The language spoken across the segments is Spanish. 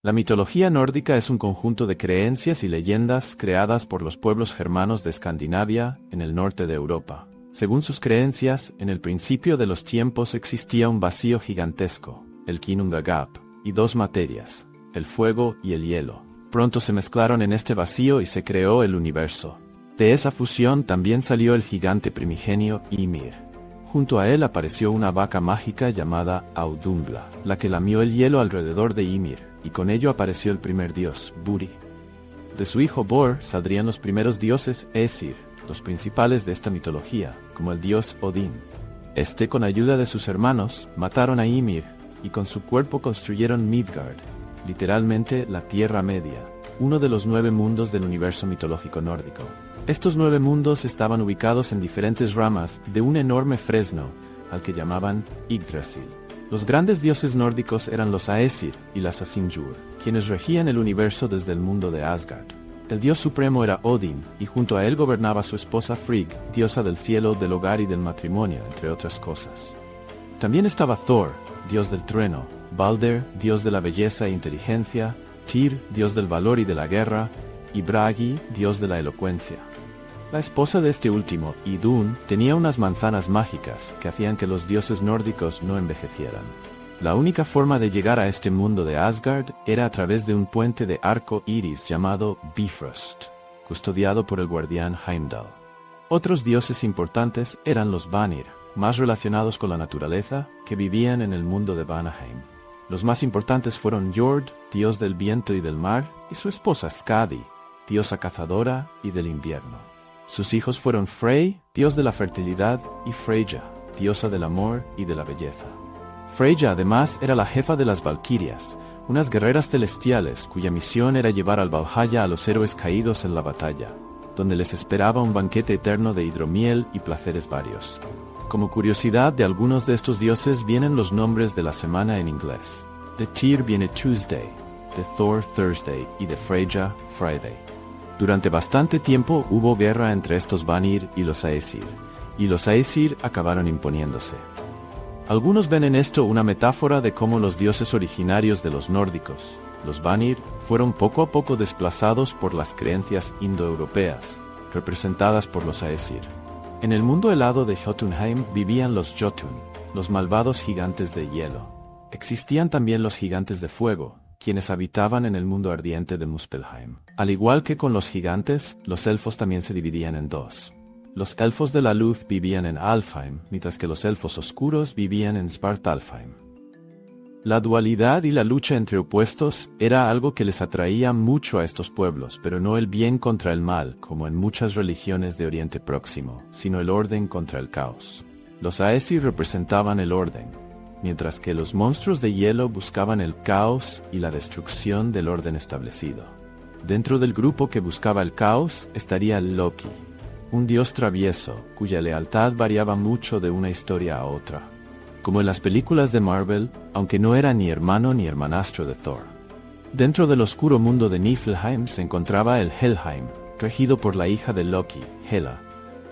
La mitología nórdica es un conjunto de creencias y leyendas creadas por los pueblos germanos de Escandinavia, en el norte de Europa. Según sus creencias, en el principio de los tiempos existía un vacío gigantesco, el Ginnungagap, y dos materias, el fuego y el hielo. Pronto se mezclaron en este vacío y se creó el universo. De esa fusión también salió el gigante primigenio Ymir. Junto a él apareció una vaca mágica llamada Audumbla, la que lamió el hielo alrededor de Ymir, y con ello apareció el primer dios, Buri. De su hijo Bor saldrían los primeros dioses Aesir, los principales de esta mitología, como el dios Odín. Este, con ayuda de sus hermanos, mataron a Ymir, y con su cuerpo construyeron Midgard, literalmente la Tierra Media, uno de los 9 mundos del universo mitológico nórdico. Estos 9 mundos estaban ubicados en diferentes ramas de un enorme fresno, al que llamaban Yggdrasil. Los grandes dioses nórdicos eran los Aesir y las Asinjur, quienes regían el universo desde el mundo de Asgard. El dios supremo era Odín, y junto a él gobernaba su esposa Frigg, diosa del cielo, del hogar y del matrimonio, entre otras cosas. También estaba Thor, dios del trueno, Balder, dios de la belleza e inteligencia, Tyr, dios del valor y de la guerra, y Bragi, dios de la elocuencia. La esposa de este último, Idun, tenía unas manzanas mágicas que hacían que los dioses nórdicos no envejecieran. La única forma de llegar a este mundo de Asgard era a través de un puente de arco iris llamado Bifrost, custodiado por el guardián Heimdall. Otros dioses importantes eran los Vanir, más relacionados con la naturaleza, que vivían en el mundo de Vanaheim. Los más importantes fueron Jord, dios del viento y del mar, y su esposa Skadi, diosa cazadora y del invierno. Sus hijos fueron Frey, dios de la fertilidad, y Freyja, diosa del amor y de la belleza. Freyja, además, era la jefa de las Valquirias, unas guerreras celestiales cuya misión era llevar al Valhalla a los héroes caídos en la batalla, donde les esperaba un banquete eterno de hidromiel y placeres varios. Como curiosidad, de algunos de estos dioses vienen los nombres de la semana en inglés. De Tyr viene Tuesday, de Thor Thursday y de Freyja Friday. Durante bastante tiempo hubo guerra entre estos Vanir y los Aesir, y los Aesir acabaron imponiéndose. Algunos ven en esto una metáfora de cómo los dioses originarios de los nórdicos, los Vanir, fueron poco a poco desplazados por las creencias indoeuropeas, representadas por los Aesir. En el mundo helado de Jotunheim vivían los Jotun, los malvados gigantes de hielo. Existían también los gigantes de fuego, quienes habitaban en el mundo ardiente de Muspelheim. Al igual que con los gigantes, los elfos también se dividían en dos. Los elfos de la luz vivían en Alfheim, mientras que los elfos oscuros vivían en Svartalfheim. La dualidad y la lucha entre opuestos era algo que les atraía mucho a estos pueblos, pero no el bien contra el mal, como en muchas religiones de Oriente Próximo, sino el orden contra el caos. Los Aesir representaban el orden, mientras que los monstruos de hielo buscaban el caos y la destrucción del orden establecido. Dentro del grupo que buscaba el caos estaría Loki, un dios travieso, cuya lealtad variaba mucho de una historia a otra. Como en las películas de Marvel, aunque no era ni hermano ni hermanastro de Thor. Dentro del oscuro mundo de Niflheim se encontraba el Helheim, regido por la hija de Loki, Hela,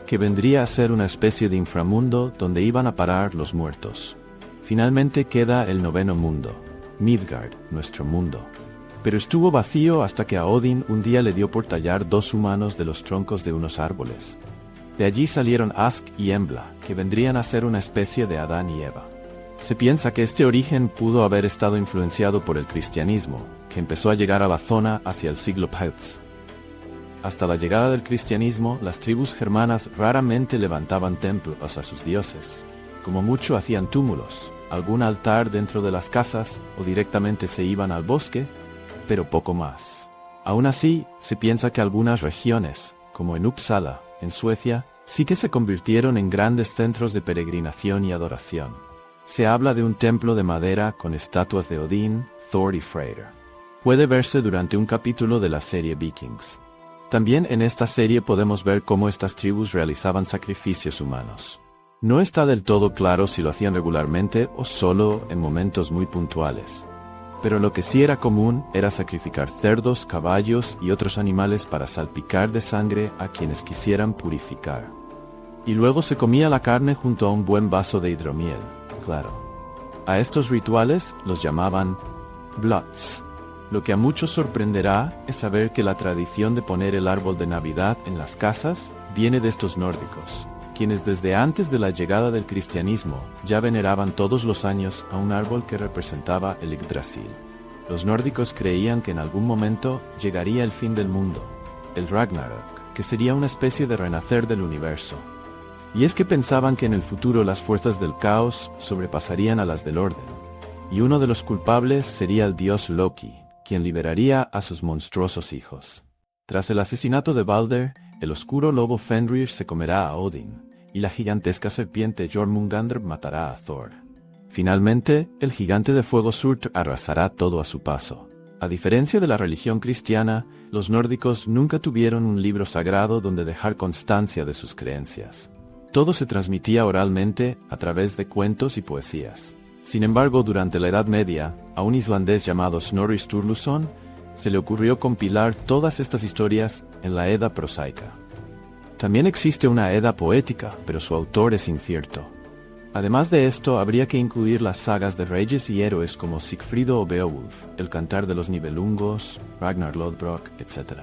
que vendría a ser una especie de inframundo donde iban a parar los muertos. Finalmente queda el 9º mundo, Midgard, nuestro mundo. Pero estuvo vacío hasta que a Odin un día le dio por tallar 2 humanos de los troncos de unos árboles. De allí salieron Ask y Embla, que vendrían a ser una especie de Adán y Eva. Se piensa que este origen pudo haber estado influenciado por el cristianismo, que empezó a llegar a la zona hacia el siglo Phelps. Hasta la llegada del cristianismo, las tribus germanas raramente levantaban templos a sus dioses. Como mucho hacían túmulos, algún altar dentro de las casas o directamente se iban al bosque, pero poco más. Aún así, se piensa que algunas regiones, como en Uppsala, en Suecia, sí que se convirtieron en grandes centros de peregrinación y adoración. Se habla de un templo de madera con estatuas de Odín, Thor y Freyr. Puede verse durante un capítulo de la serie Vikings. También en esta serie podemos ver cómo estas tribus realizaban sacrificios humanos. No está del todo claro si lo hacían regularmente o solo en momentos muy puntuales. Pero lo que sí era común era sacrificar cerdos, caballos y otros animales para salpicar de sangre a quienes quisieran purificar. Y luego se comía la carne junto a un buen vaso de hidromiel, claro. A estos rituales los llamaban Bloods. Lo que a muchos sorprenderá es saber que la tradición de poner el árbol de Navidad en las casas viene de estos nórdicos, quienes desde antes de la llegada del cristianismo ya veneraban todos los años a un árbol que representaba el Yggdrasil. Los nórdicos creían que en algún momento llegaría el fin del mundo, el Ragnarök, que sería una especie de renacer del universo. Y es que pensaban que en el futuro las fuerzas del caos sobrepasarían a las del orden, y uno de los culpables sería el dios Loki, quien liberaría a sus monstruosos hijos. Tras el asesinato de Balder, el oscuro lobo Fenrir se comerá a Odin, y la gigantesca serpiente Jormungandr matará a Thor. Finalmente, el gigante de fuego Surtr arrasará todo a su paso. A diferencia de la religión cristiana, los nórdicos nunca tuvieron un libro sagrado donde dejar constancia de sus creencias. Todo se transmitía oralmente a través de cuentos y poesías. Sin embargo, durante la Edad Media, a un islandés llamado Snorri Sturluson se le ocurrió compilar todas estas historias en la Edda prosaica. También existe una Edda poética, pero su autor es incierto. Además de esto, habría que incluir las sagas de reyes y héroes como Sigfrido o Beowulf, el Cantar de los Nibelungos, Ragnar Lodbrok, etc.